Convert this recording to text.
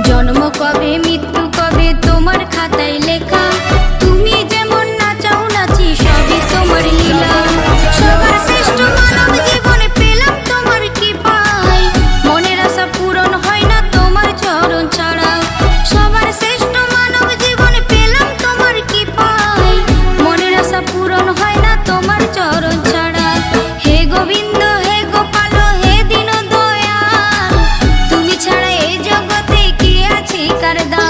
জন্ম কবে মৃত্যু কবে তোমার খাতায় লেখা, তুমি যেমন নাচাও নাচি সবই তোমার লীলা। সবার শ্রেষ্ঠ মানব জীবনে পেলাম তোমার কৃপায়, মনের আশা পূরণ হয় না তোমার চরণ ছাড়া। সবার শ্রেষ্ঠ মানব জীবনে পেলাম তোমার কৃপায়, মনের আশা পূরণ হয় না তোমার চরণ ছাড়া। হে গোবিন্দ হে গোপাল হে দীন দয়াল, তুমি ছাড়া এই জগতে কি আছে কার দান।